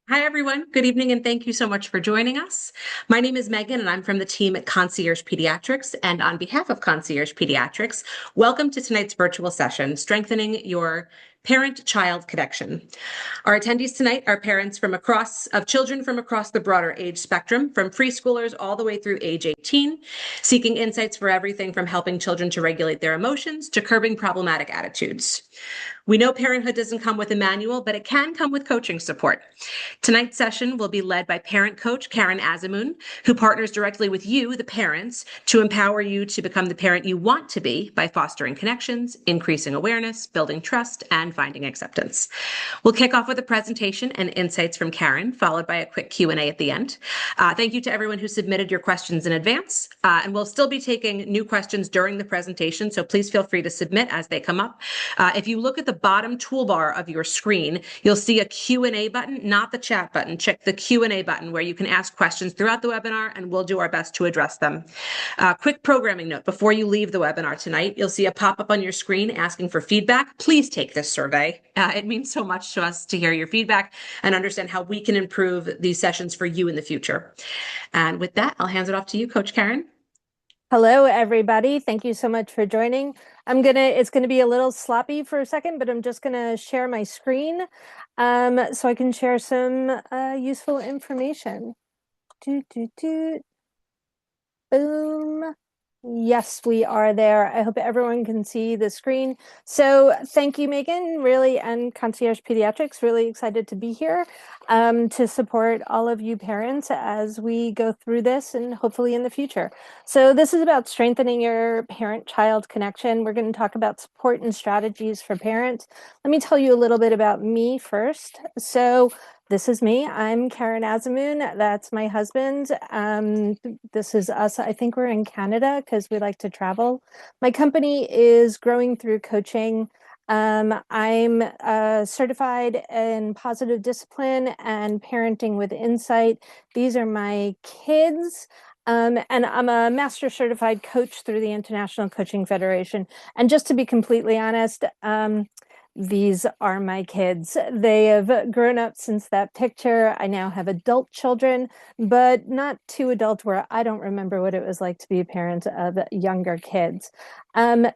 Hi, everyone. Good evening, and thank you so much for joining us. My name is Megan, and I'm from the team at Concierge Pediatrics. And on behalf of Concierge Pediatrics, welcome to tonight's virtual session, Strengthening Your Parent-Child Connection. Our attendees tonight are parents of children from across the broader age spectrum, from preschoolers all the way through age 18, seeking insights for everything from helping children to regulate their emotions to curbing problematic attitudes. We know parenthood doesn't come with a manual, but it can come with coaching support. Tonight's session will be led by parent coach Caryn Azemoun, who partners directly with you, the parents, to empower you to become the parent you want to be by fostering connections, increasing awareness, building trust, and finding acceptance. We'll kick off with a presentation and insights from Caryn, followed by a quick Q&A at the end. Thank you to everyone who submitted your questions in advance, and we'll still be taking new questions during the presentation, so please feel free to submit as they come up. If you look at the bottom toolbar of your screen, you'll see a Q&A button, not the chat button. Check the Q&A button where you can ask questions throughout the webinar, and we'll do our best to address them. Quick programming note, before you leave the webinar tonight, you'll see a pop-up on your screen asking for feedback. Please take this survey. It means so much to us to hear your feedback and understand how we can improve these sessions for you in the future. And with that, I'll hand it off to you, Coach Caryn. Hello, everybody. Thank you so much for joining. It's gonna be a little sloppy for a second, but I'm just gonna share my screen so I can share some useful information. Boom. Yes, we are there. I hope everyone can see the screen. So thank you, Megan, really, and Concierge Pediatrics, really excited to be here to support all of you parents as we go through this and hopefully in the future. So this is about strengthening your parent-child connection. We're going to talk about support and strategies for parents. Let me tell you a little bit about me first. So this is me. I'm Caryn Azemoun. That's my husband. This is us. I think we're in Canada because we like to travel. My company is Growing Through Coaching. I'm certified in positive discipline and parenting with insight. These are my kids. And I'm a master certified coach through the International Coaching Federation. And just to be completely honest, these are my kids. They have grown up since that picture. I now have adult children, but not too adult where I don't remember what it was like to be a parent of younger kids.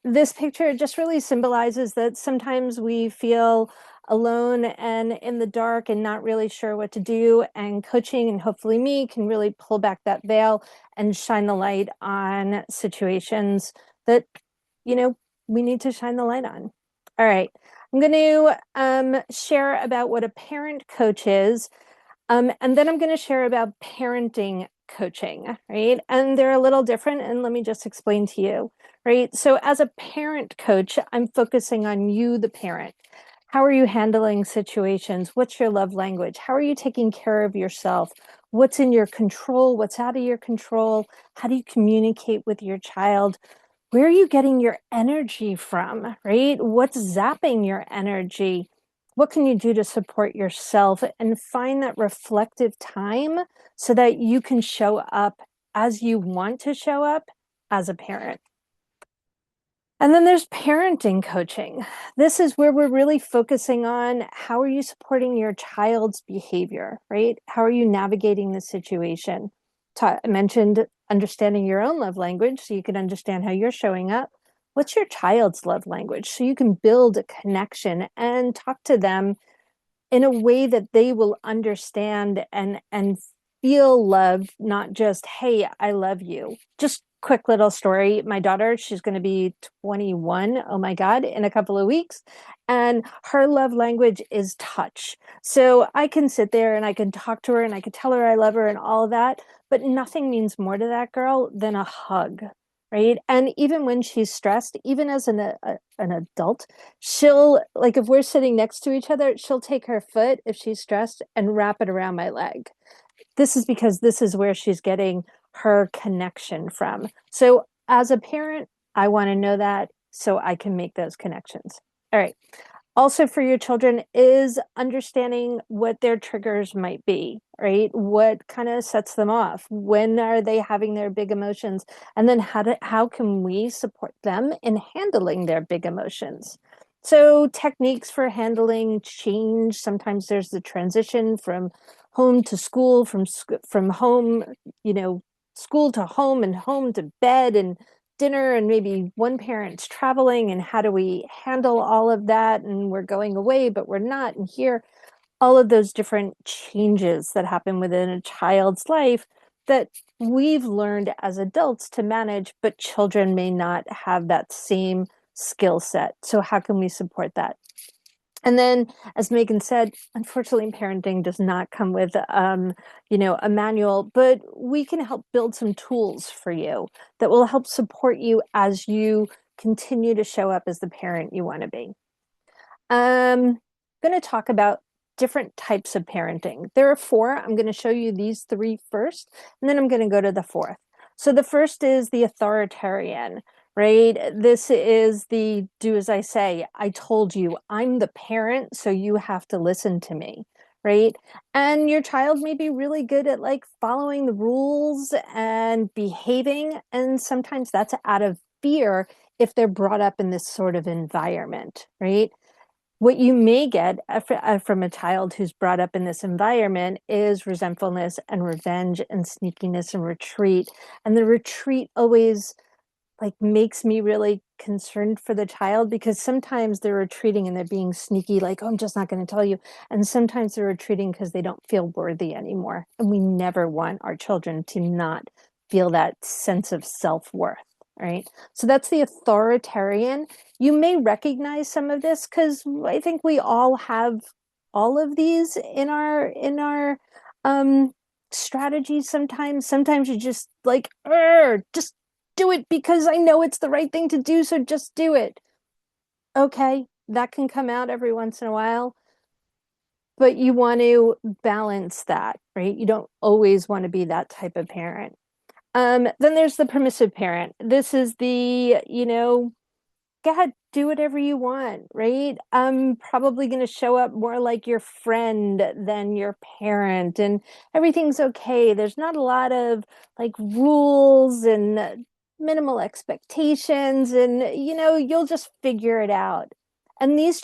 This picture just really symbolizes that sometimes we feel alone and in the dark and not really sure what to do. And coaching, and hopefully me, can really pull back that veil and shine the light on situations that, we need to shine the light on. All right. I'm going to share about what a parent coach is, and then I'm going to share about parenting coaching, right? And they're a little different, and let me just explain to you, right? So as a parent coach, I'm focusing on you, the parent. How are you handling situations? What's your love language? How are you taking care of yourself? What's in your control? What's out of your control? How do you communicate with your child? Where are you getting your energy from, right? What's zapping your energy? What can you do to support yourself and find that reflective time so that you can show up as you want to show up as a parent? And then there's parenting coaching. This is where we're really focusing on how are you supporting your child's behavior, right? How are you navigating the situation? I mentioned understanding your own love language so you can understand how you're showing up. What's your child's love language so you can build a connection and talk to them in a way that they will understand and feel loved, not just, hey, I love you. Just quick little story. My daughter, she's going to be 21, oh my God, in a couple of weeks. And her love language is touch. So I can sit there and I can talk to her and I can tell her I love her and all of that, but nothing means more to that girl than a hug, right? And even when she's stressed, even as an adult, she'll, like, if we're sitting next to each other, she'll take her foot if she's stressed and wrap it around my leg. This is because this is where she's getting her connection from. So as a parent, I want to know that so I can make those connections. All right. Also for your children is understanding what their triggers might be, right? What kind of sets them off? When are they having their big emotions? And then how can we support them in handling their big emotions? So techniques for handling change. Sometimes there's the transition from home to school, from home, school to home, and home to bed and dinner, and maybe one parent's traveling, and how do we handle all of that? And we're going away, but we're not. And here, all of those different changes that happen within a child's life that we've learned as adults to manage, but children may not have that same skill set. So how can we support that? And then, as Megan said, unfortunately, parenting does not come with, a manual, but we can help build some tools for you that will help support you as you continue to show up as the parent you want to be. I'm going to talk about different types of parenting. There are four. I'm going to show you these three first, and then I'm going to go to the fourth. So the first is the authoritarian, right? This is the do as I say. I told you, I'm the parent, so you have to listen to me, right? And your child may be really good at like following the rules and behaving, and sometimes that's out of fear if they're brought up in this sort of environment, right? What you may get from a child who's brought up in this environment is resentfulness and revenge and sneakiness and retreat. And the retreat always like makes me really concerned for the child, because sometimes they're retreating and they're being sneaky, like, oh, I'm just not going to tell you. And sometimes they're retreating because they don't feel worthy anymore. And we never want our children to not feel that sense of self-worth, right? So that's the authoritarian. You may recognize some of this because I think we all have all of these in our strategies. Sometimes you just like, just do it because I know it's the right thing to do, so just do it. Okay, that can come out every once in a while, but you want to balance that, right? You don't always want to be that type of parent. Then there's the permissive parent. This is the, go ahead, do whatever you want, right? I'm probably going to show up more like your friend than your parent, and everything's okay. There's not a lot of like rules and minimal expectations, and you'll just figure it out. And these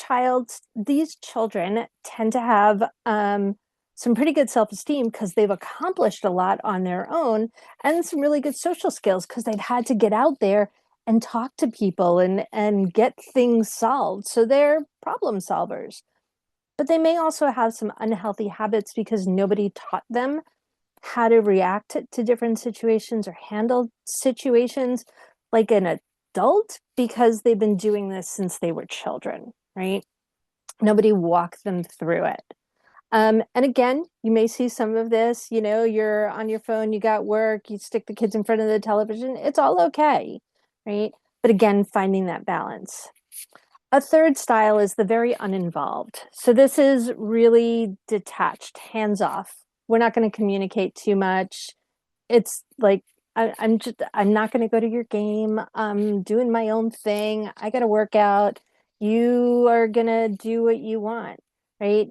children tend to have some pretty good self-esteem because they've accomplished a lot on their own, and some really good social skills because they've had to get out there and talk to people and get things solved. So they're problem solvers. But they may also have some unhealthy habits because nobody taught them how to react to different situations or handle situations like an adult, because they've been doing this since they were children, right? Nobody walked them through it. And again, you may see some of this, you're on your phone, you got work, you stick the kids in front of the television, it's all okay, right? But again, finding that balance. A third style is the very uninvolved. So this is really detached, hands off. We're not going to communicate too much. It's like, I'm not going to go to your game. I'm doing my own thing. I got to work out. You are going to do what you want, right?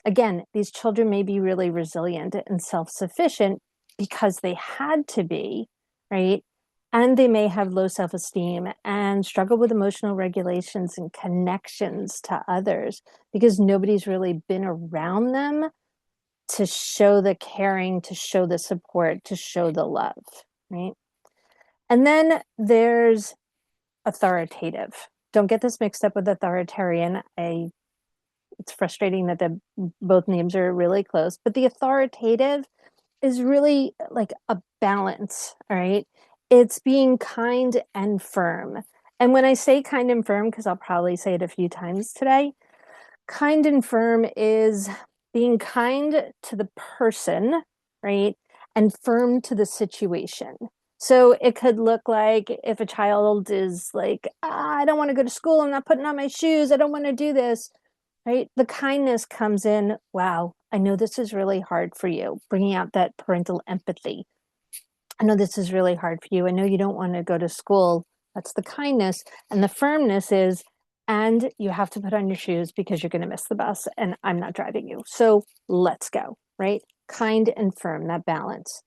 Again, these children may be really resilient and self-sufficient because they had to be, right? And they may have low self-esteem and struggle with emotional regulations and connections to others because nobody's really been around them to show the caring, to show the support, to show the love, right? And then there's authoritative. Don't get this mixed up with authoritarian. It's frustrating that both names are really close, but the authoritative is really like a balance, all right? It's being kind and firm. And when I say kind and firm, because I'll probably say it a few times today, kind and firm is being kind to the person, right? And firm to the situation. So it could look like if a child is like, I don't want to go to school, I'm not putting on my shoes, I don't want to do this, right? The kindness comes in, wow, I know this is really hard for you, bringing out that parental empathy. I know this is really hard for you. I know you don't want to go to school. That's the kindness. And the firmness is, and you have to put on your shoes because you're going to miss the bus and I'm not driving you. So let's go, right? Kind and firm, that balance.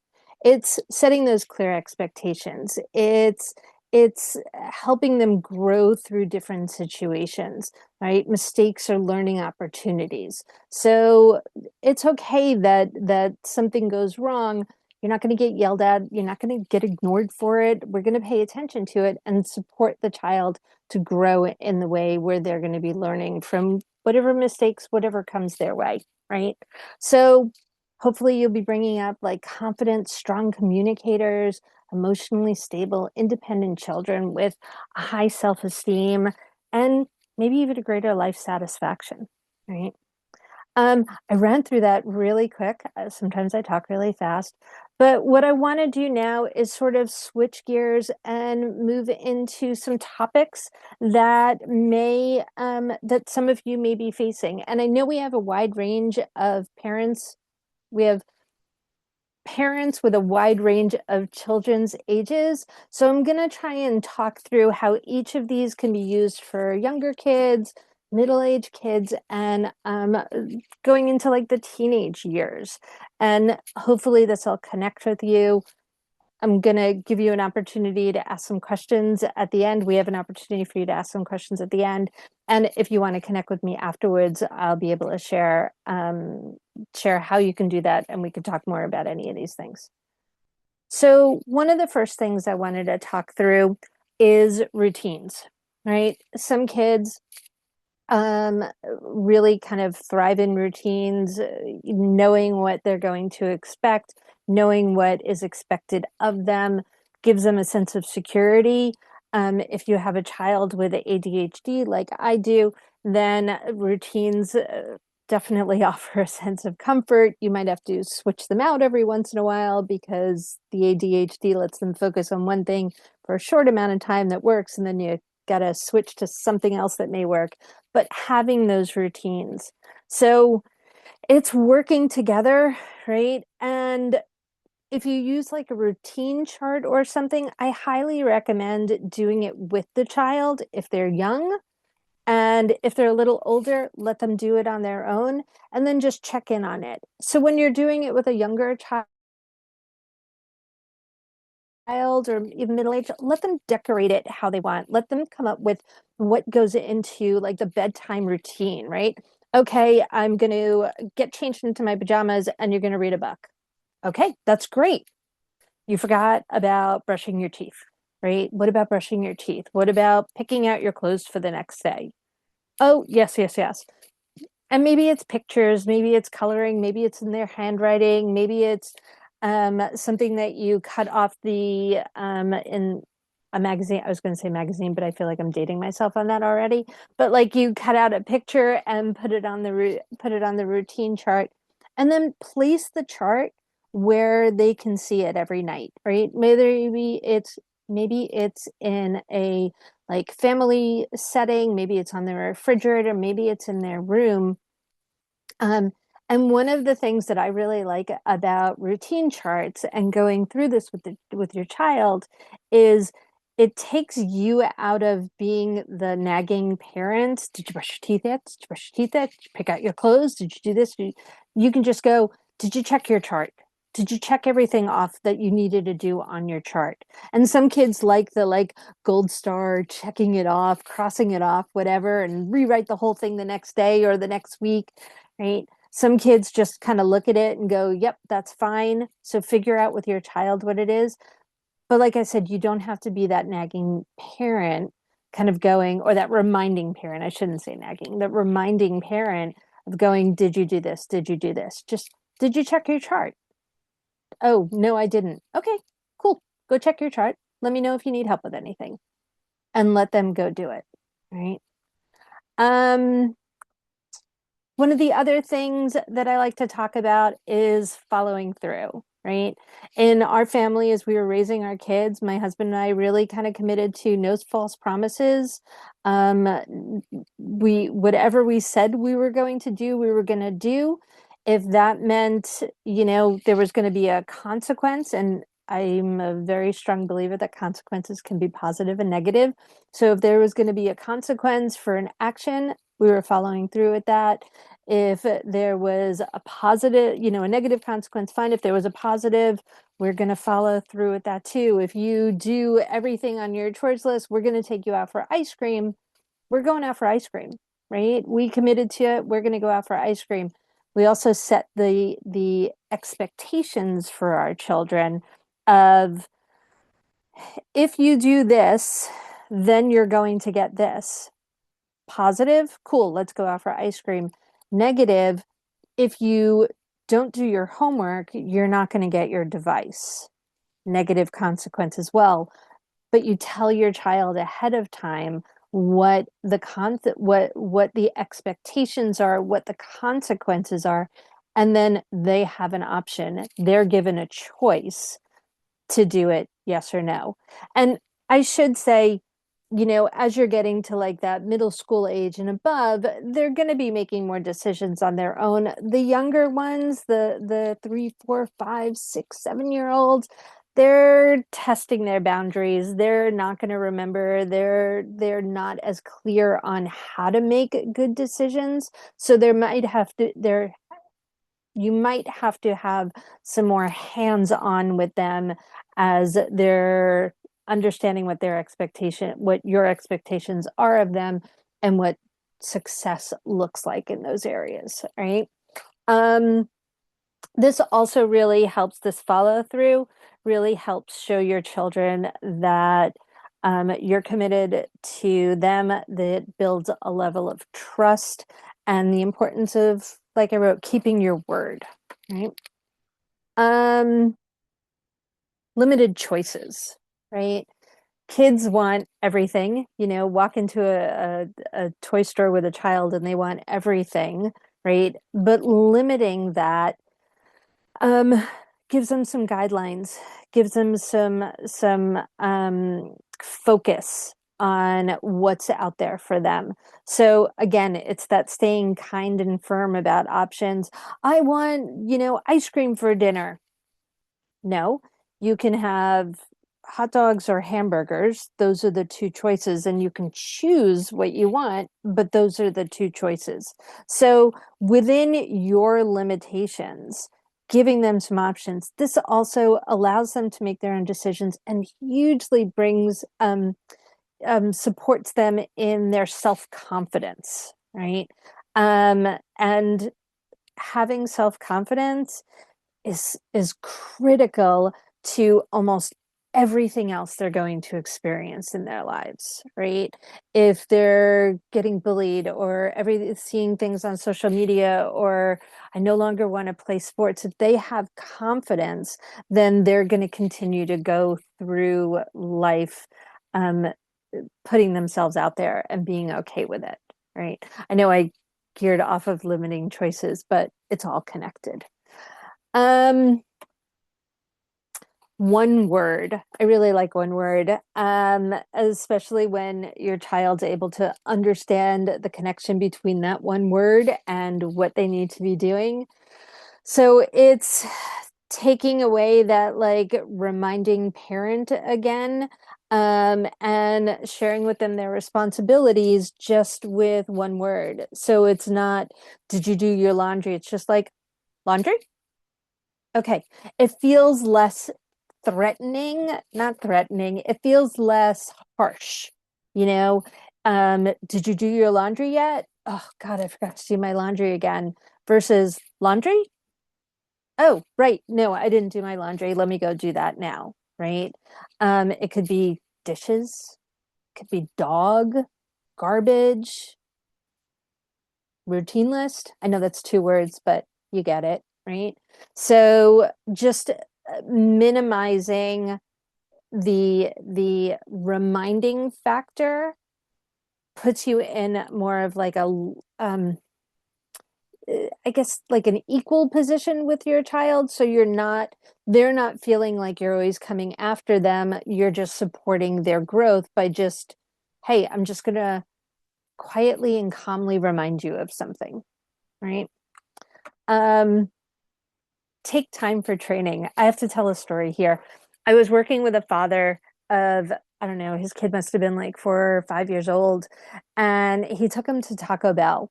It's setting those clear expectations. It's it's helping them grow through different situations, right? Mistakes are learning opportunities. So it's okay that something goes wrong. You're not going to get yelled at. You're not going to get ignored for it. We're going to pay attention to it and support the child to grow in the way where they're going to be learning from whatever mistakes, whatever comes their way, right? So hopefully you'll be bringing up like confident, strong communicators, emotionally stable, independent children with a high self-esteem and maybe even a greater life satisfaction, right? I ran through that really quick. Sometimes I talk really fast, but what I want to do now is sort of switch gears and move into some topics that that some of you may be facing. And I know we have a wide range of parents. We have parents with a wide range of children's ages. So I'm going to try and talk through how each of these can be used for younger kids, middle-aged kids, and going into like the teenage years. And hopefully this will connect with you. I'm going to give you an opportunity to ask some questions at the end. We have an opportunity for you to ask some questions at the end. And if you want to connect with me afterwards, I'll be able to share how you can do that, and we can talk more about any of these things. So one of the first things I wanted to talk through is routines, right? Some kids really kind of thrive in routines, knowing what they're going to expect, knowing what is expected of them gives them a sense of security. If you have a child with ADHD like I do, then routines definitely offer a sense of comfort. You might have to switch them out every once in a while because the ADHD lets them focus on one thing for a short amount of time that works, and then you got to switch to something else that may work. But having those routines. So it's working together, right? And if you use like a routine chart or something, I highly recommend doing it with the child if they're young. And if they're a little older, let them do it on their own and then just check in on it. So when you're doing it with a younger child, or even middle age, let them decorate it how they want. Let them come up with what goes into like the bedtime routine, right? Okay, I'm going to get changed into my pajamas and you're going to read a book. Okay, that's great. You forgot about brushing your teeth, right? What about brushing your teeth? What about picking out your clothes for the next day? Oh, yes, yes, yes. And maybe it's pictures, maybe it's coloring, maybe it's in their handwriting, maybe it's something that you cut off the in a magazine. I was going to say magazine, but I feel like I'm dating myself on that already. But like you cut out a picture and put it on the routine chart, and then place the chart where they can see it every night, right? Maybe it's in a like family setting, maybe it's on their refrigerator, maybe it's in their room. um, and one of the things that I really like about routine charts and going through this with your child is it takes you out of being the nagging parent. Did you brush your teeth yet? Did you brush your teeth yet? Did you pick out your clothes? Did you do this? You can just go, did you check your chart? Did you check everything off that you needed to do on your chart? And some kids like the like gold star, checking it off, crossing it off, whatever, and rewrite the whole thing the next day or the next week, right? Some kids just kind of look at it and go, yep, that's fine. So figure out with your child what it is. But like I said, you don't have to be that nagging parent kind of going, or that reminding parent. I shouldn't say nagging, that reminding parent of going, did you do this? Did you do this? Just, did you check your chart? Oh, no, I didn't. Okay, cool. Go check your chart. Let me know if you need help with anything and let them go do it. Right. Um, One of the other things that I like to talk about is following through, right? In our family, as we were raising our kids, my husband and I really kind of committed to no false promises. Whatever we said we were going to do, we were going to do. If that meant, there was going to be a consequence, and I'm a very strong believer that consequences can be positive and negative. So if there was going to be a consequence for an action, we were following through with that. If there was a positive, a negative consequence, fine. If there was a positive, we're going to follow through with that too. If you do everything on your chores list, we're going to take you out for ice cream. We're going out for ice cream, right? We committed to it. We're going to go out for ice cream. We also set the expectations for our children of, if you do this, then you're going to get this. Positive, cool, let's go out for ice cream. Negative, if you don't do your homework, you're not going to get your device. Negative consequence as well. But you tell your child ahead of time what what the expectations are, what the consequences are, and then they have an option. They're given a choice to do it, yes or no. And I should say, as you're getting to like that middle school age and above, they're going to be making more decisions on their own. The younger ones, the 3, 4, 5, 6, 7 year olds, they're testing their boundaries. They're not going to remember. They're not as clear on how to make good decisions. So you might have to have some more hands-on with them as they're understanding what your expectations are of them, and what success looks like in those areas, right? Um, this also really helps, this follow through really helps show your children that you're committed to them, that builds a level of trust, and the importance of, like I wrote, keeping your word, right? Um, limited choices, right? Kids want everything, walk into a toy store with a child and they want everything, right? But limiting that um, gives them some guidelines, gives them some focus on what's out there for them. So again, it's that staying kind and firm about options. I want, ice cream for dinner. No, you can have hot dogs or hamburgers. Those are the two choices, and you can choose what you want, but those are the two choices. So within your limitations, giving them some options, this also allows them to make their own decisions and hugely brings supports them in their self-confidence, right? And having self-confidence is critical to almost everything else they're going to experience in their lives, right? If they're getting bullied or seeing things on social media, or I no longer want to play sports, if they have confidence, then they're going to continue to go through life um, putting themselves out there and being okay with it, right? I know I geared off of limiting choices, but it's all connected. Um, One word. I really like one word, especially when your child's able to understand the connection between that one word and what they need to be doing. So it's taking away that like reminding parent again, and sharing with them their responsibilities just with one word. So it's not, did you do your laundry? It's just like, laundry? Okay. It feels less threatening, not threatening. It feels less harsh, you know? Did you do your laundry yet? Oh God, I forgot to do my laundry again. Versus laundry? Oh, right. No, I didn't do my laundry. Let me go do that now, right? It could be dishes, could be dog, garbage, routine list. I know that's two words, but you get it, right? So just minimizing the reminding factor puts you in more of like a I guess like an equal position with your child, so they're not feeling like you're always coming after them. You're just supporting their growth by just, hey, I'm just gonna quietly and calmly remind you of something, right? Um, take time for training. I have to tell a story here. I was working with a father of I don't know, his kid must have been like 4 or 5 years old, and he took him to Taco Bell.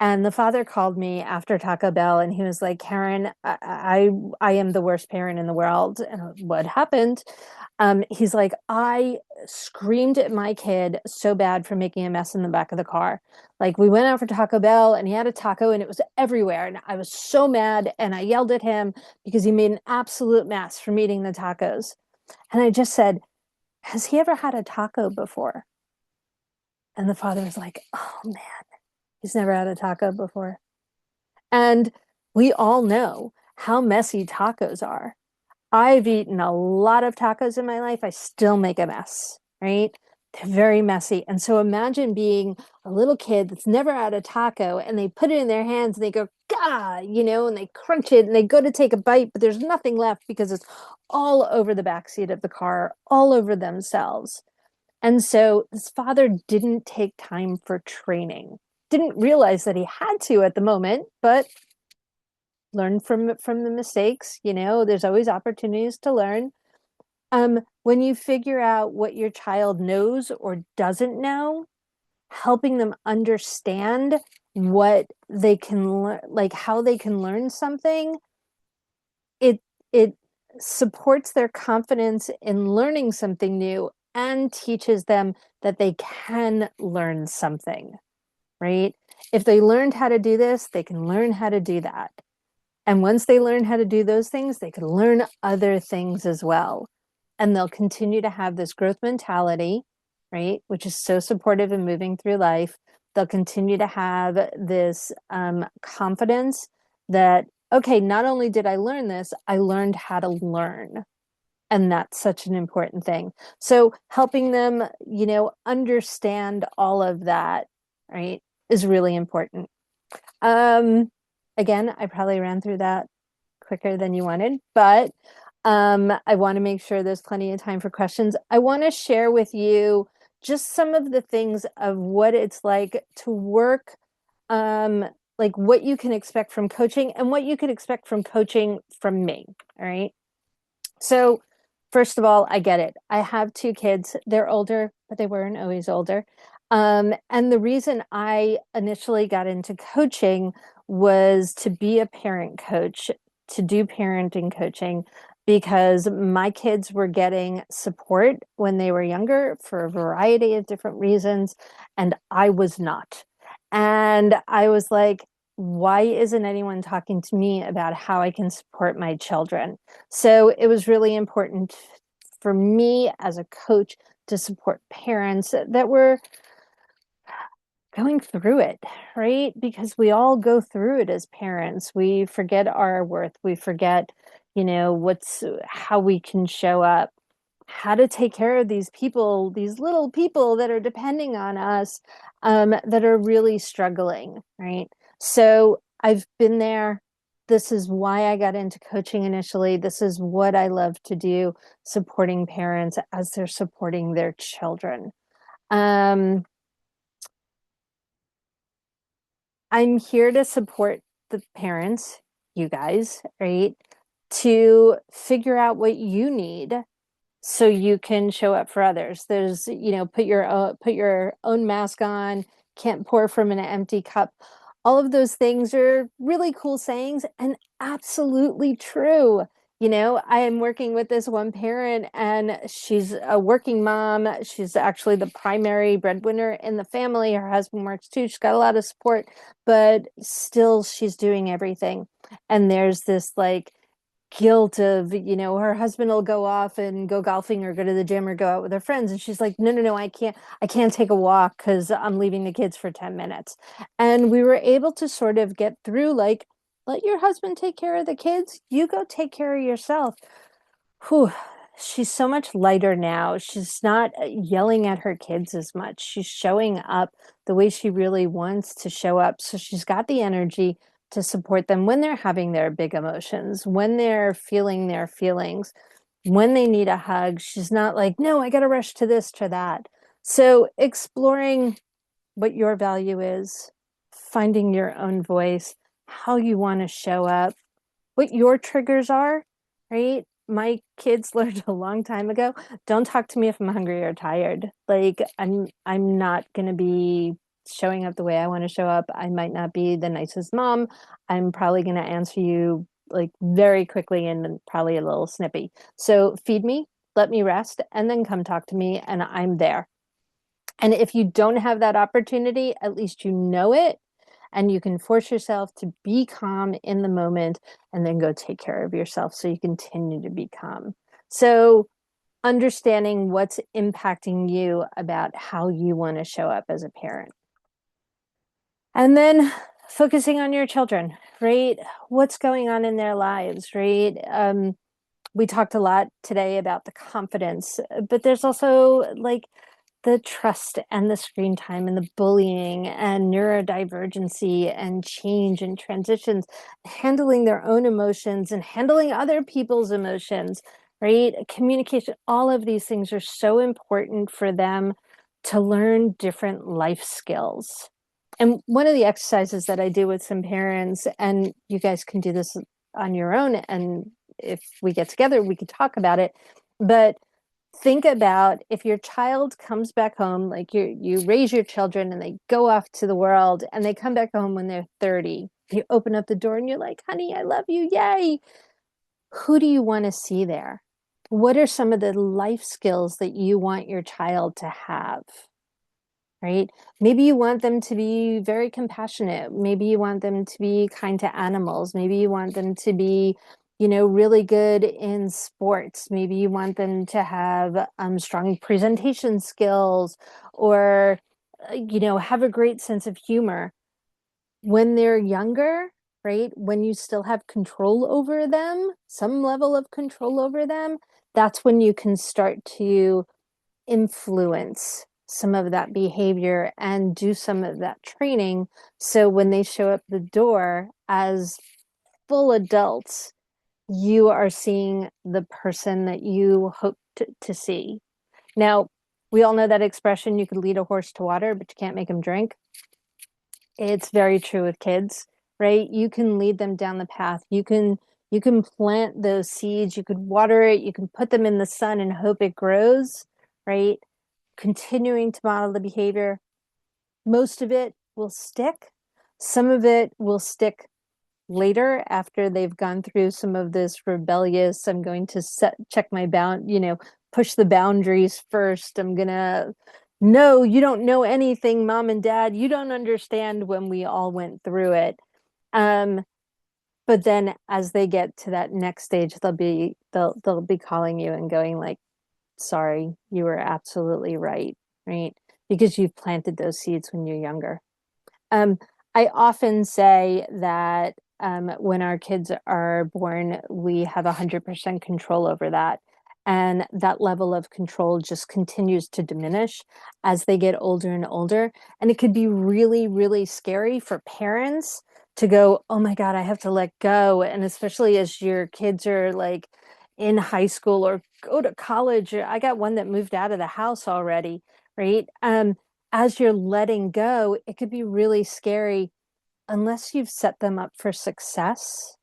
And the father called me after Taco Bell and he was like, Caryn, I am the worst parent in the world. And what happened? He's like, I screamed at my kid so bad for making a mess in the back of the car. Like we went out for Taco Bell and he had a taco and it was everywhere. And I was so mad and I yelled at him because he made an absolute mess from eating the tacos. And I just said, has he ever had a taco before? And the father was like, oh man, he's never had a taco before. And we all know how messy tacos are. I've eaten a lot of tacos in my life. I still make a mess, right? They're very messy. And so imagine being a little kid that's never had a taco and they put it in their hands and they go, Gah, and they crunch it and they go to take a bite, but there's nothing left because it's all over the backseat of the car, all over themselves. And so this father didn't take time for training, didn't realize that he had to at the moment, but learn from the mistakes. There's always opportunities to learn. When you figure out what your child knows or doesn't know, helping them understand what they can learn, like how they can learn something, it supports their confidence in learning something new and teaches them that they can learn something, right? If they learned how to do this, they can learn how to do that. And once they learn how to do those things, they can learn other things as well. And they'll continue to have this growth mentality, right? Which is so supportive in moving through life. They'll continue to have this confidence that, okay, not only did I learn this, I learned how to learn. And that's such an important thing. So helping them, understand all of that, right, is really important. Um, Again, I probably ran through that quicker than you wanted, but I want to make sure there's plenty of time for questions. I want to share with you just some of the things of what it's like to work, um, like what you can expect from coaching and what you can expect from coaching from me. All right. So, first of all, I get it. I have two kids. They're older, but they weren't always older. And the reason I initially got into coaching was to be a parent coach, to do parenting coaching, because my kids were getting support when they were younger for a variety of different reasons, and I was not. And I was like, why isn't anyone talking to me about how I can support my children? So it was really important for me as a coach to support parents that were going through it, right? Because we all go through it as parents. We forget our worth. We forget, what's how we can show up, how to take care of these people, these little people that are depending on us, that are really struggling, right? So I've been there. This is why I got into coaching initially. This is what I love to do, supporting parents as they're supporting their children. Um, I'm here to support the parents, you guys, right? To figure out what you need so you can show up for others. There's, put your own mask on, can't pour from an empty cup. All of those things are really cool sayings and absolutely true. I am working with this one parent and she's a working mom. She's actually the primary breadwinner in the family. Her husband works too. She's got a lot of support, but still she's doing everything. And there's this like guilt of, her husband will go off and go golfing or go to the gym or go out with her friends. And she's like, no, I can't take a walk because I'm leaving the kids for 10 minutes. And we were able to sort of get through like, let your husband take care of the kids. You go take care of yourself. Whew. She's so much lighter now. She's not yelling at her kids as much. She's showing up the way she really wants to show up. So she's got the energy to support them when they're having their big emotions, when they're feeling their feelings, when they need a hug. She's not like, no, I got to rush to this, to that. So exploring what your value is, finding your own voice, how you want to show up, what your triggers are, right? my kids learned a long time ago, don't talk to me if I'm hungry or tired. Like I'm not gonna be showing up the way I want to show up. I might not be the nicest mom. I'm probably gonna answer you like very quickly and probably a little snippy. So feed me, let me rest, and then come talk to me, and I'm there. And if you don't have that opportunity, at least you know it, and you can force yourself to be calm in the moment and then go take care of yourself so you continue to be calm. So, understanding what's impacting you about how you want to show up as a parent. And then focusing on your children, right? What's going on in their lives, right? We talked a lot today about the confidence, but there's also like the trust and the screen time and the bullying and neurodivergency and change and transitions, handling their own emotions and handling other people's emotions, right? Communication, all of these things are so important for them to learn different life skills. And one of the exercises that I do with some parents, and you guys can do this on your own, and if we get together, we could talk about it. But think about if your child comes back home, like you raise your children and they go off to the world and they come back home when they're 30. You open up the door and you're like, honey, I love you. Yay. Who do you want to see there? What are some of the life skills that you want your child to have? Right? Maybe you want them to be very compassionate. Maybe you want them to be kind to animals. Maybe you want them to be, really good in sports. Maybe you want them to have strong presentation skills or, have a great sense of humor. When they're younger, right? When you still have control over them, some level of control over them, that's when you can start to influence some of that behavior and do some of that training. So when they show up the door as full adults, you are seeing the person that you hope to see. Now, we all know that expression, you could lead a horse to water, but you can't make him drink. It's very true with kids, right? You can lead them down the path. You can plant those seeds, you could water it, you can put them in the sun and hope it grows, right? Continuing to model the behavior. Most of it will stick. Some of it will stick later after they've gone through some of this rebellious, I'm going to check my push the boundaries first. I'm gonna, no, you don't know anything, mom and dad. You don't understand when we all went through it. Um, but then as they get to that next stage, they'll be calling you and going like, sorry, you were absolutely right, right? Because you've planted those seeds when you're younger. Um, I often say that when our kids are born, we have 100% control over that. And that level of control just continues to diminish as they get older and older. And it could be really, really scary for parents to go, oh my God, I have to let go. And especially as your kids are like in high school or go to college. I got one that moved out of the house already, right? As you're letting go, it could be really scary unless you've set them up for success.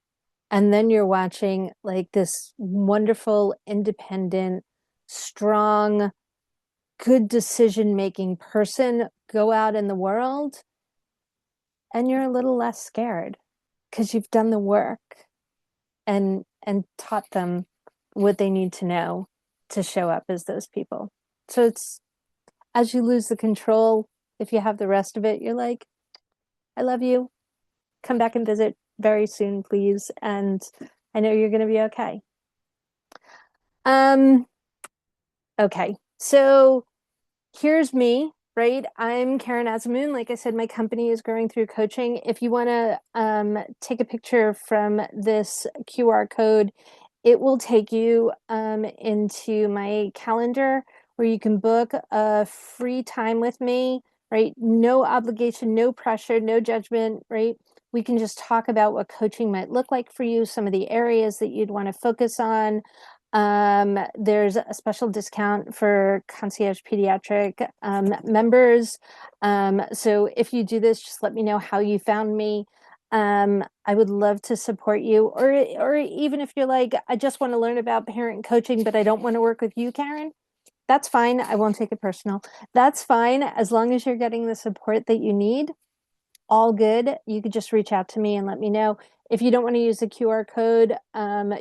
And then you're watching like this wonderful, independent, strong, good decision making person go out in the world. And you're a little less scared because you've done the work and taught them what they need to know to show up as those people. So it's as you lose the control, if you have the rest of it, you're like, I love you. Come back and visit very soon, please. And I know you're going to be okay. Um, okay. So here's me, right? I'm Caryn Azemoun. Like I said, my company is growing through coaching. If you want to take a picture from this QR code, it will take you into my calendar where you can book a free time with me, right? No obligation, no pressure, no judgment, right? We can just talk about what coaching might look like for you, some of the areas that you'd want to focus on. There's a special discount for concierge pediatric members. So if you do this, just let me know how you found me. I would love to support you. Or even if you're like, I just want to learn about parent coaching, but I don't want to work with you, Caryn, that's fine. I won't take it personal. That's fine. As long as you're getting the support that you need, all good. You could just reach out to me and let me know. If you don't want to use the QR code,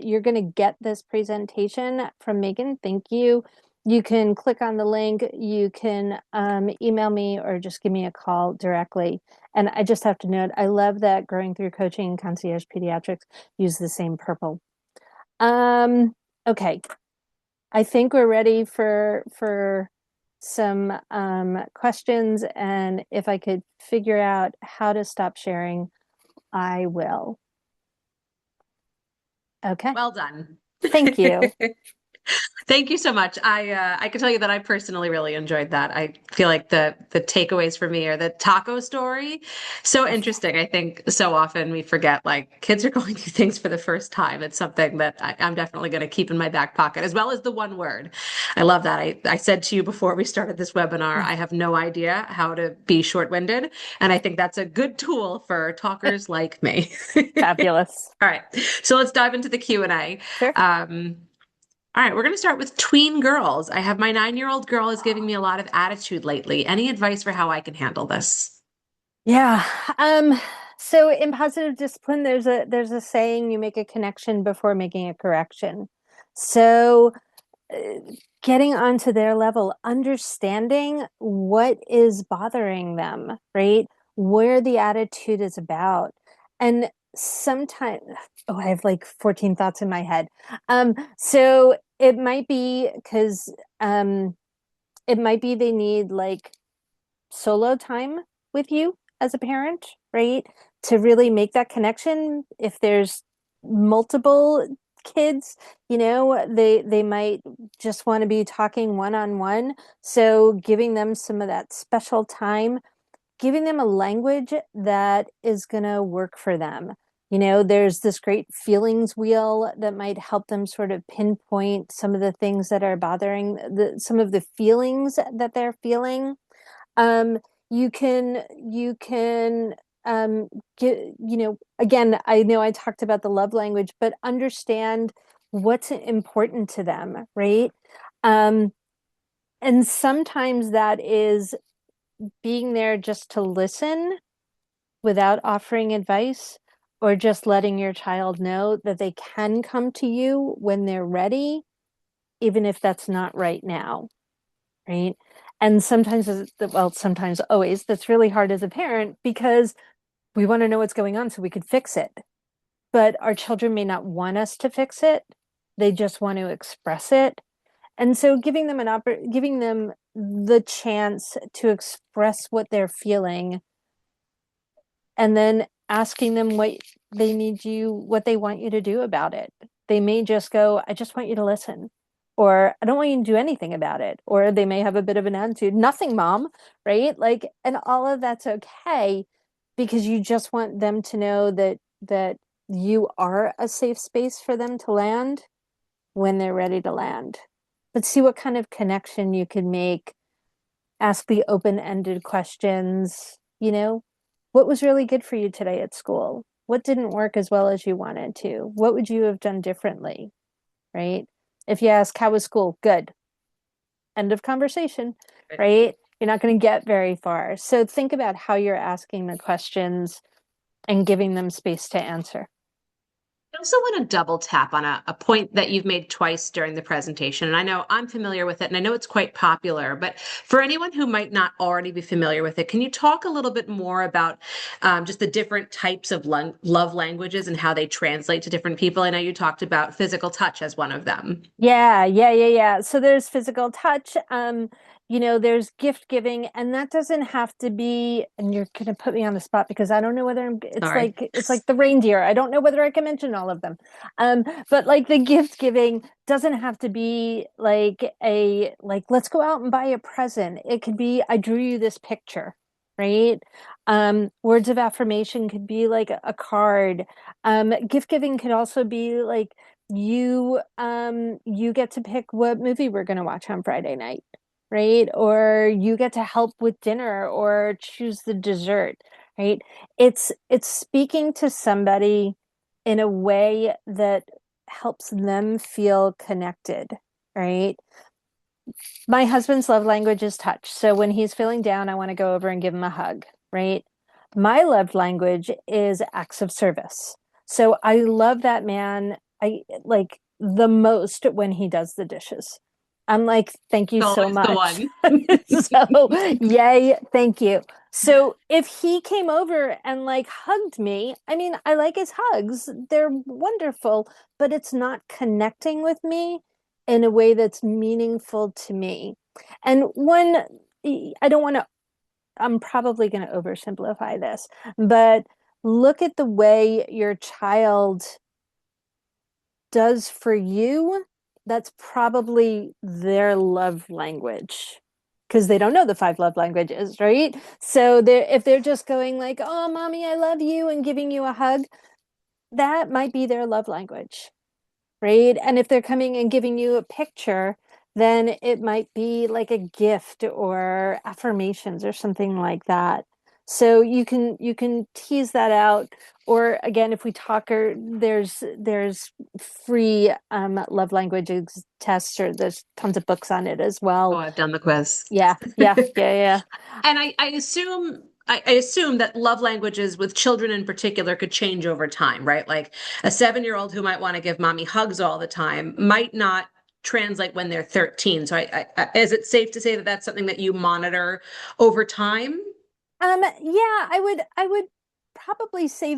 you're going to get this presentation from Megan. Thank you. You can click on the link, you can email me or just give me a call directly. And I just have to note, I love that Growing Through Coaching and Concierge Pediatrics use the same purple. Okay, I think we're ready for some questions, and if I could figure out how to stop sharing, I will. Okay, Well done. thank you. Thank you so much. I can tell you that I personally really enjoyed that. I feel like the takeaways for me are the taco story. So interesting. I think so often we forget like kids are going through things for the first time. It's something that I'm definitely going to keep in my back pocket, as well as the one word. I love that. I said to you before we started this webinar, I have no idea how to be short-winded, and I think that's a good tool for talkers like me. Fabulous. All right, so let's dive into the Q&A. Sure. All right, we're going to start with tween girls. I have my 9-year-old girl is giving me a lot of attitude lately. Any advice for how I can handle this? Yeah. Um, so in positive discipline, there's a saying, you make a connection before making a correction. So uh, getting onto their level, understanding what is bothering them, right? Where the attitude is about. And sometimes, oh, I have like 14 thoughts in my head. So it might be because it might be they need like solo time with you as a parent, right? To really make that connection. If there's multiple kids, they might just want to be talking one-on-one. So giving them some of that special time, giving them a language that is going to work for them. There's this great feelings wheel that might help them sort of pinpoint some of the things that are bothering some of the feelings that they're feeling. um, you can get, again, I know I talked about the love language, but understand what's important to them, right? Um, and sometimes that is being there just to listen without offering advice, or just letting your child know that they can come to you when they're ready, even if that's not right now, right? And sometimes, well, sometimes always, that's really hard as a parent because we want to know what's going on so we could fix it. But our children may not want us to fix it. They just want to express it. And so giving them the chance to express what they're feeling, and then asking them what they want you to do about it. They may just go, I just want you to listen, or I don't want you to do anything about it. Or they may have a bit of an attitude, nothing, mom, right? Like, and all of that's okay, because you just want them to know that you are a safe space for them to land when they're ready to land. But see what kind of connection you can make. Ask the open-ended questions, what was really good for you today at school? What didn't work as well as you wanted to? What would you have done differently? Right? If you ask, how was school? Good. End of conversation, right? You're not going to get very far. So think about how you're asking the questions and giving them space to answer. I also want to double tap on a point that you've made twice during the presentation. And I know I'm familiar with it and I know it's quite popular, but for anyone who might not already be familiar with it, can you talk a little bit more about just the different types of love languages and how they translate to different people? I know you talked about physical touch as one of them. Yeah. So there's physical touch, there's gift giving, and that doesn't have to be, and you're gonna put me on the spot because I don't know whether Sorry. it's like the reindeer. I don't know whether I can mention all of them. But like the gift giving doesn't have to be like let's go out and buy a present. It could be, I drew you this picture, right? Words of affirmation could be like a card. Gift giving could also be like, you get to pick what movie we're going to watch on Friday night, right? Or you get to help with dinner or choose the dessert, right? It's speaking to somebody in a way that helps them feel connected, right? My husband's love language is touch. So when he's feeling down, I want to go over and give him a hug, right? My love language is acts of service. So I love that man. I like the most when he does the dishes. I'm like, thank you so Always the much. one. So, yay, thank you. So if he came over and like hugged me, I mean, I like his hugs. They're wonderful, but it's not connecting with me in a way that's meaningful to me. And one, I don't want to, I'm probably going to oversimplify this, but look at the way your child does for you. That's probably their love language because they don't know the five love languages, right? So if they're just going like, "Oh, mommy, I love you," and giving you a hug, that might be their love language, right? And if they're coming and giving you a picture, then it might be like a gift or affirmations or something like that. So you can tease that out. Or again, if we talk, or there's free love languages tests, or there's tons of books on it as Oh, well. I've done the quiz. Yeah, yeah, yeah, yeah. And I assume that love languages with children in particular could change over time, right? Like a 7-year-old who might want to give mommy hugs all the time might not translate when they're 13. So is it safe to say that that's something that you monitor over time? Yeah, I would probably say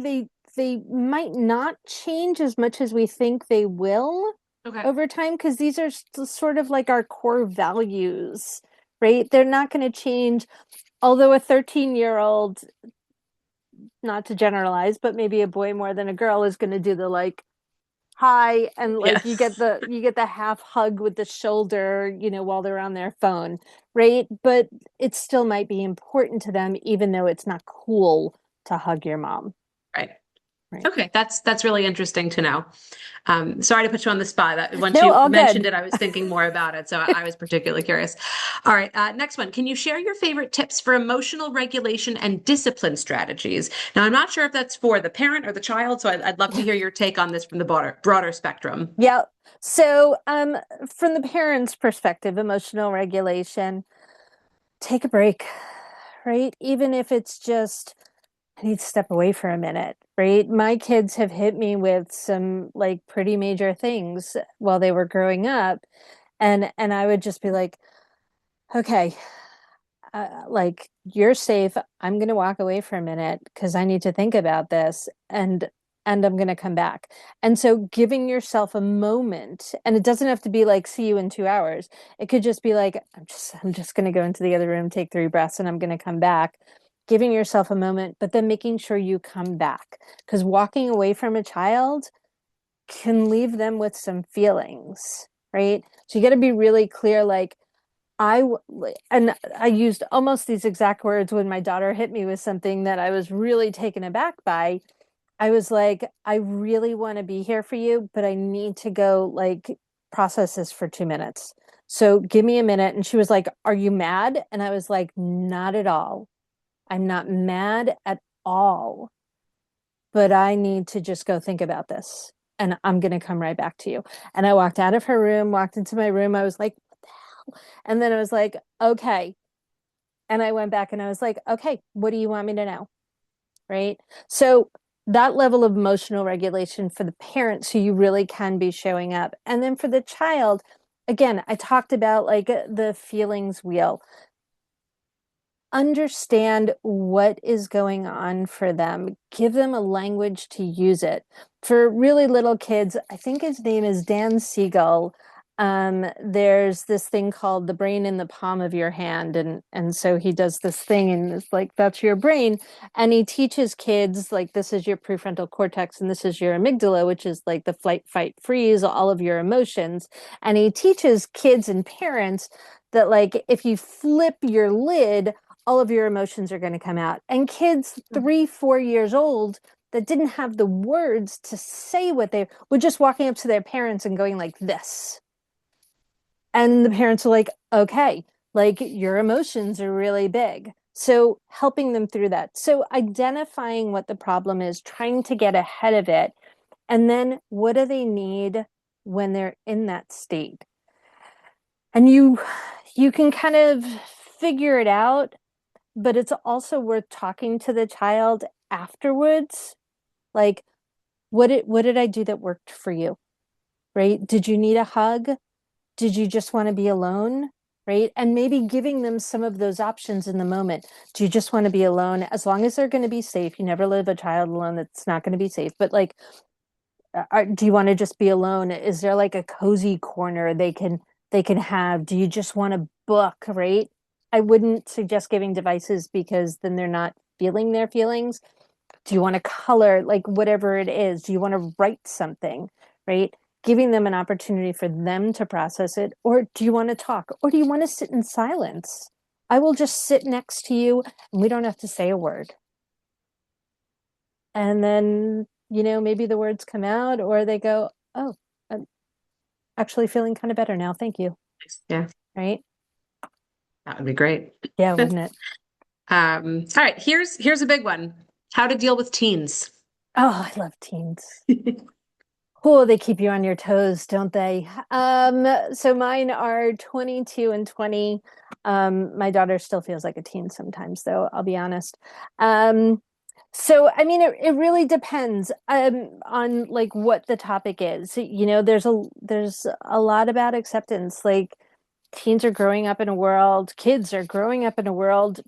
they might not change as much as we think they will Okay. over time because these are sort of like our core values, right? They're not going to change. Although a 13-year-old, not to generalize, but maybe a boy more than a girl is going to do the like hi and like you get Yes. the half hug with the shoulder, while they're on their phone, right? But it still might be important to them even though it's not cool to hug your mom, Right. right? Okay, that's really interesting to know. Sorry to put you on the spot. Once No, you all mentioned good. it, I was thinking more about it, so I was particularly curious. All right, next one. Can you share your favorite tips for emotional regulation and discipline strategies? Now, I'm not sure if that's for the parent or the child, so I'd love to hear your take on this from the broader spectrum. Yeah. So, from the parent's perspective, emotional regulation, take a break, right? Even if it's just, I need to step away for a minute, right? My kids have hit me with some like pretty major things while they were growing up, and I would just be like, okay, like you're safe. I'm going to walk away for a minute because I need to think about this, and I'm going to come back. And so giving yourself a moment, and it doesn't have to be like see you in 2 hours. It could just be like I'm just going to go into the other room, take 3 breaths, and I'm going to come back. Giving yourself a moment, but then making sure you come back because walking away from a child can leave them with some feelings, right? So you got to be really clear, like and I used almost these exact words when my daughter hit me with something that I was really taken aback by. I was like, I really want to be here for you, but I need to go like process this for 2 minutes. So give me a minute. And she was like, are you mad? And I was like, not at all. I'm not mad at all, but I need to just go think about this. And I'm going to come right back to you. And I walked out of her room, walked into my room. I was like, what the hell? And then I was like, okay. And I went back and I was like, okay, what do you want me to know? Right. So that level of emotional regulation for the parent, so you really can be showing up. And then for the child, again, I talked about like the feelings wheel. Understand what is going on for them. Give them a language to use it. For really little kids, I think his name is Dan Siegel. There's this thing called the brain in the palm of your hand, and so he does this thing, and it's like that's your brain, and he teaches kids like this is your prefrontal cortex, and this is your amygdala, which is like the flight, fight, freeze, all of your emotions, and he teaches kids and parents that like if you flip your lid all of your emotions are going to come out. And kids 3, 4 years old that didn't have the words to say what they were just walking up to their parents and going like this. And the parents are like, okay, like your emotions are really big. So helping them through that. So identifying what the problem is, trying to get ahead of it, and then what do they need when they're in that state? And you can kind of figure it out, but it's also worth talking to the child afterwards. Like, what did I do that worked for you? Right? Did you need a hug? Did you just want to be alone? Right? And maybe giving them some of those options in the moment. Do you just want to be alone? As long as they're going to be safe. You never leave a child alone that's not going to be safe. But like, do you want to just be alone? Is there like a cozy corner they can have? Do you just want a book, right? I wouldn't suggest giving devices because then they're not feeling their feelings. Do you want to color, like whatever it is? Do you want to write something, right? Giving them an opportunity for them to process it. Or do you want to talk? Or do you want to sit in silence? I will just sit next to you and we don't have to say a word. And then, maybe the words come out or they go, oh, I'm actually feeling kind of better now. Thank you. Yeah, Right? that would be great. Yeah, wouldn't it? All right, here's a big one. How to deal with teens. Oh, I love teens. Oh, they keep you on your toes, don't they? So mine are 22 and 20. My daughter still feels like a teen sometimes, though, I'll be honest. So I mean it really depends on like what the topic is. There's a lot about acceptance. Like teens are growing up in a world, kids are growing up in a world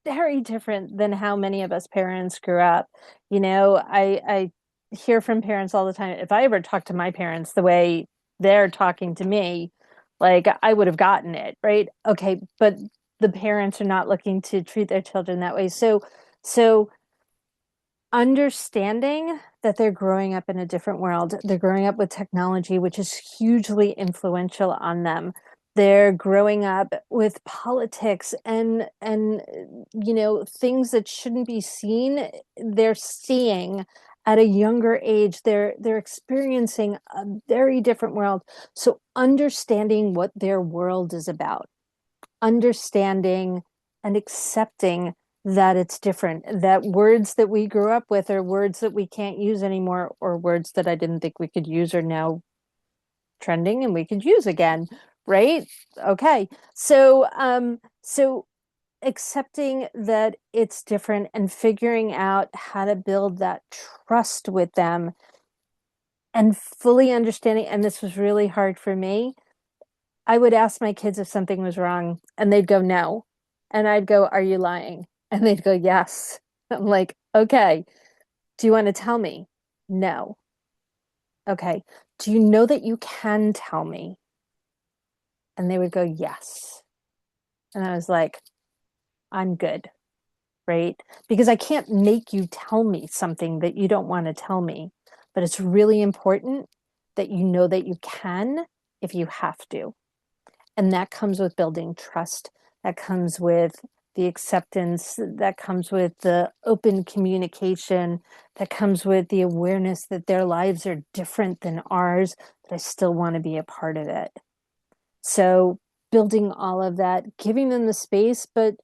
very different than how many of us parents grew up. I hear from parents all the time. If I ever talked to my parents the way they're talking to me, like I would have gotten it, right? Okay, but the parents are not looking to treat their children that way. So understanding that they're growing up in a different world, they're growing up with technology, which is hugely influential on them. They're growing up with politics and things that shouldn't be seen, they're seeing at a younger age. They're experiencing a very different world. So understanding what their world is about, understanding and accepting that it's different, that words that we grew up with are words that we can't use anymore, or words that I didn't think we could use are now trending and we could use again, right? Okay. So accepting that it's different and figuring out how to build that trust with them and fully understanding, and this was really hard for me. I would ask my kids if something was wrong, and they'd go, no. And I'd go, are you lying? And they'd go, yes. I'm like, okay. Do you want to tell me? No. Okay. Do you know that you can tell me? And they would go, yes. And I was like, I'm good, right? Because I can't make you tell me something that you don't want to tell me. But it's really important that you know that you can if you have to. And that comes with building trust. That comes with the acceptance. That comes with the open communication. That comes with the awareness that their lives are different than ours, but I still want to be a part of it. So building all of that, giving them the space, but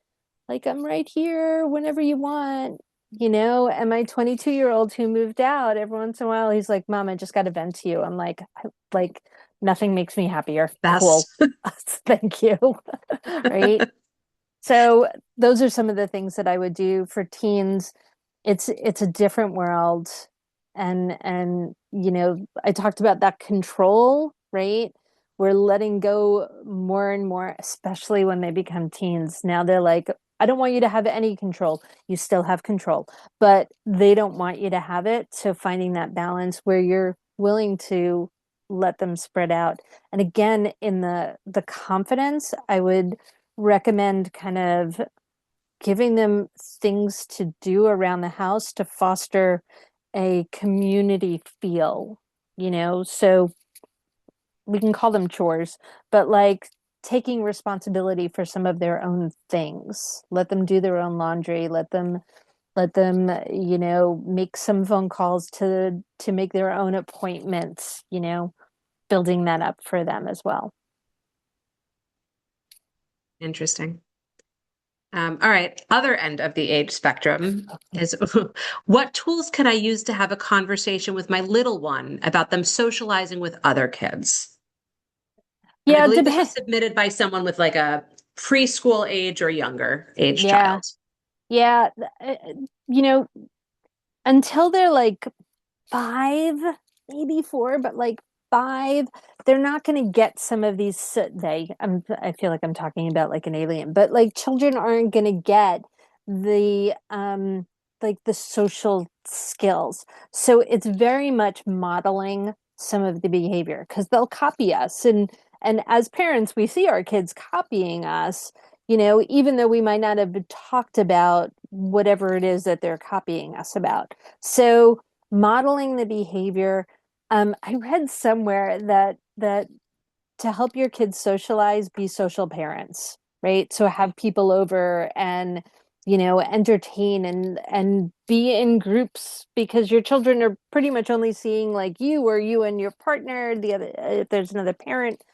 like, I'm right here whenever you want. And my 22-year-old who moved out, every once in a while, he's like, Mom, I just got to vent to you. I'm like, nothing makes me happier. Cool. Best. Thank you. Right. So those are some of the things that I would do for teens. It's a different world. And I talked about that control, right? We're letting go more and more, especially when they become teens. Now they're like, I don't want you to have any control. You still have control, but they don't want you to have it. So finding that balance where you're willing to let them spread out. And again, in the confidence, I would recommend kind of giving them things to do around the house to foster a community feel, so we can call them chores, but like taking responsibility for some of their own things. Let them do their own laundry, let them make some phone calls to make their own appointments, building that up for them as well. Interesting. All right. Other end of the age spectrum is what tools can I use to have a conversation with my little one about them socializing with other kids? And I Yeah, believe this was depend. submitted by someone with like a preschool age or younger age Yeah, child. yeah. You know, until they're like 5, maybe 4, but like 5, they're not going to get some of these. I feel like I'm talking about like an alien, but like children aren't going to get the like the social skills. So it's very much modeling some of the behavior because they'll copy us, and as parents, we see our kids copying us. Even though we might not have talked about whatever it is that they're copying us about. So modeling the behavior. I read somewhere that to help your kids socialize, be social parents, right? So have people over and entertain and be in groups because your children are pretty much only seeing like you or you and your partner, the other if there's another parent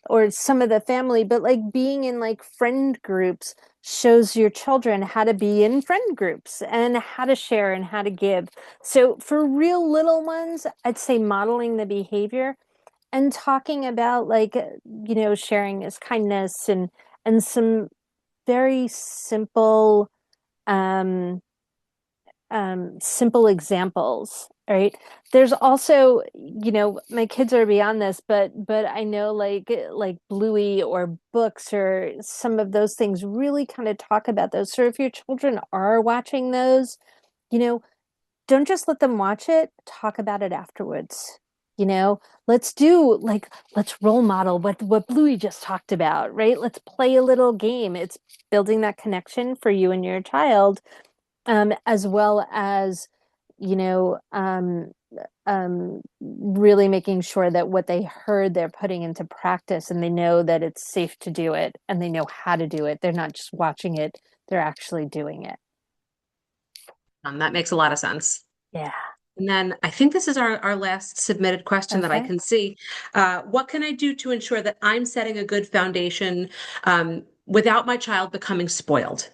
or some of the family, but like being in like friend groups shows your children how to be in friend groups and how to share and how to give. So for real little ones, I'd say modeling the behavior and talking about like sharing is kindness and some very um simple examples, right? There's also, my kids are beyond this, but I know like Bluey or books or some of those things really kind of talk about those. So if your children are watching those, you know, don't just let them watch it, talk about it afterwards. You know, let's role model what Bluey just talked about, right? Let's play a little game. It's building that connection for you and your child, as well as, you know, really making sure that what they heard they're putting into practice and they know that it's safe to do it and they know how to do it. They're not just watching it, they're actually doing it. That makes a lot of sense. Yeah. And then I think this is our last submitted question that I Okay. can see. What can I do to ensure that I'm setting a good foundation without my child becoming spoiled?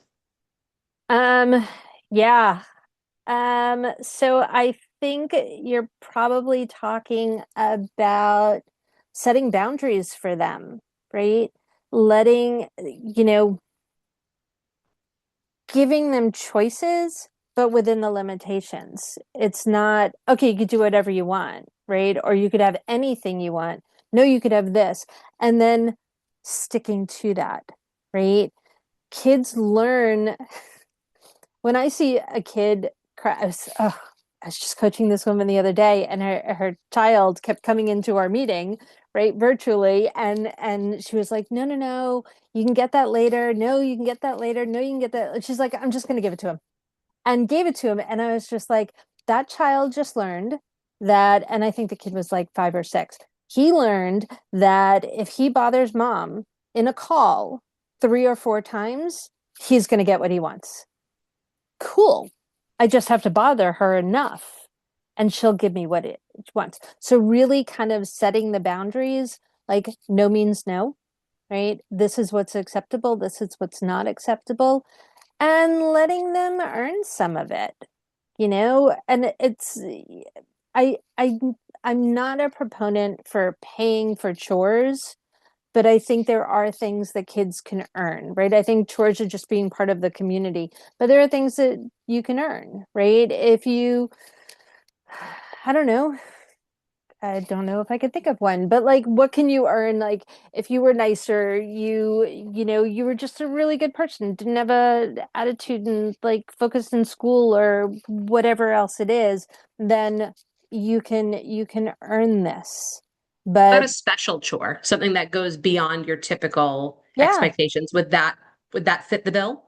Um, yeah. So I think you're probably talking about setting boundaries for them, right? Letting, giving them choices, but within the limitations. It's not, okay, you could do whatever you want, right? Or you could have anything you want. No, you could have this. And then sticking to that, right? Kids learn when I see a kid cry. I was just coaching this woman the other day, and her child kept coming into our meeting, right, virtually, and she was like, "No, no, no, you can get that later. No, you can get that later. No, you can get that." And she's like, "I'm just going to give it to him," and gave it to him, and I was just like, "That child just learned that," and I think the kid was like 5 or 6. He learned that if he bothers mom in a call 3 or 4 times, he's going to get what he wants. Cool. I just have to bother her enough and she'll give me what it wants. So really kind of setting the boundaries, like no means no, right? This is what's acceptable, this is what's not acceptable, and letting them earn some of it, And I I'm not a proponent for paying for chores, but I think there are things that kids can earn, right? I think chores are just being part of the community, but there are things that you can earn, right? If you, I don't know, I don't know if I could think of one, but like, what can you earn? Like, if you were nicer, you were just a really good person, didn't have a attitude and like focused in school or whatever else it is, then you can earn this. About But a special chore, something that goes beyond your typical yeah, expectations. Would that fit the bill?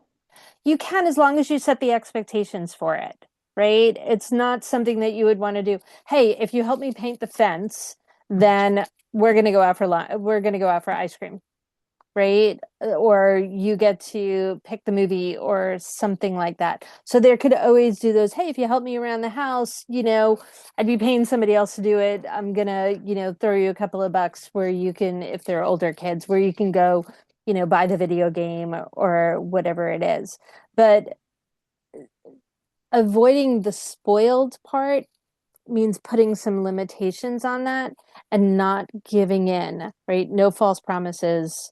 you can, as long as you set the expectations for it, right? It's not something that you would want to do. Hey, if you help me paint the fence, then we're going to go out for lunch. We're going to go out for ice cream, right? Or you get to pick the movie or something like that. So there could always do those. Hey, if you help me around the house, I'd be paying somebody else to do it. I'm gonna, throw you a couple of bucks where you can, if they're older kids, where you can go buy the video game or whatever it is. But avoiding the spoiled part means putting some limitations on that and not giving in, right? No false promises,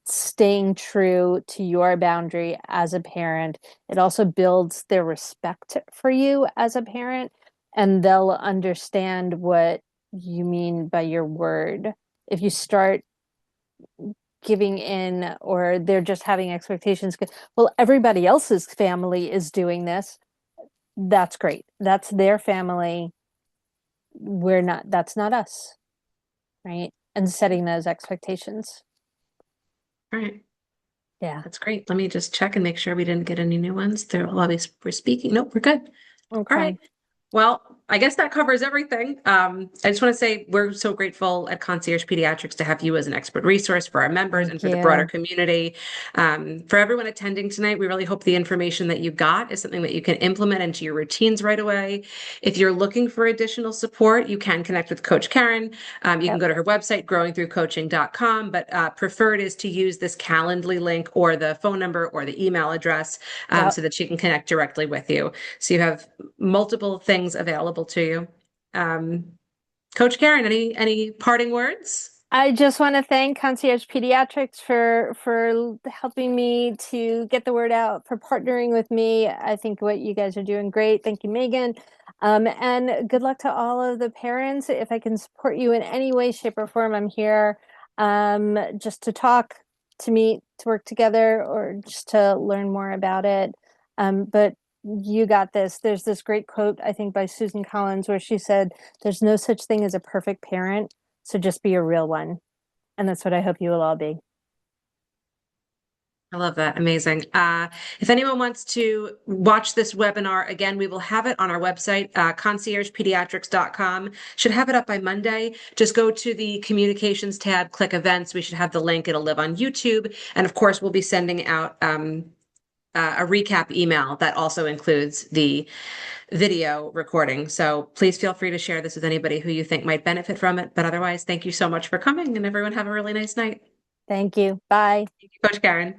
staying true to your boundary as a parent. It also builds their respect for you as a parent, and they'll understand what you mean by your word. If you start giving in or they're just having expectations, well, everybody else's family is doing this. That's great. That's their family. We're not, that's not us, right? And setting those expectations. All right. Yeah. That's great. Let me just check and make sure we didn't get any new ones. They're obviously we're speaking. Nope, we're good. All Okay. right. Well, I guess that covers everything. I just want to say we're so grateful at Concierge Pediatrics to have you as an expert resource for our members and Thank for the broader you. community. For everyone attending tonight, we really hope the information that you got is something that you can implement into your routines right away. If you're looking for additional support, you can connect with Coach Caryn. You can Yep. go to her website, growingthroughcoaching.com, but preferred is to use this Calendly link or the phone number or the email address Yep. so that she can connect directly with you. So you have multiple things available to you. Um, Coach Caryn, any parting words? I just want to thank Concierge Pediatrics for helping me to get the word out, for partnering with me. I think what you guys are doing great. Thank you, Megan. And good luck to all of the parents. If I can support you in any way, shape, or form, I'm here just to talk, to meet, to work together, or just to learn more about it. But you got this. There's this great quote, I think, by Susan Collins, where she said, "There's no such thing as a perfect parent. So just be a real one." And that's what I hope you will all be. I love that. Amazing. If anyone wants to watch this webinar again, we will have it on our website, conciergepediatrics.com. Should have it up by Monday. Just go to the communications tab, click events. We should have the link. It'll live on YouTube. And of course, we'll be sending out a recap email that also includes the video recording. So please feel free to share this with anybody who you think might benefit from it. But otherwise, thank you so much for coming and everyone have a really nice night. Thank you. Bye. Coach Caryn.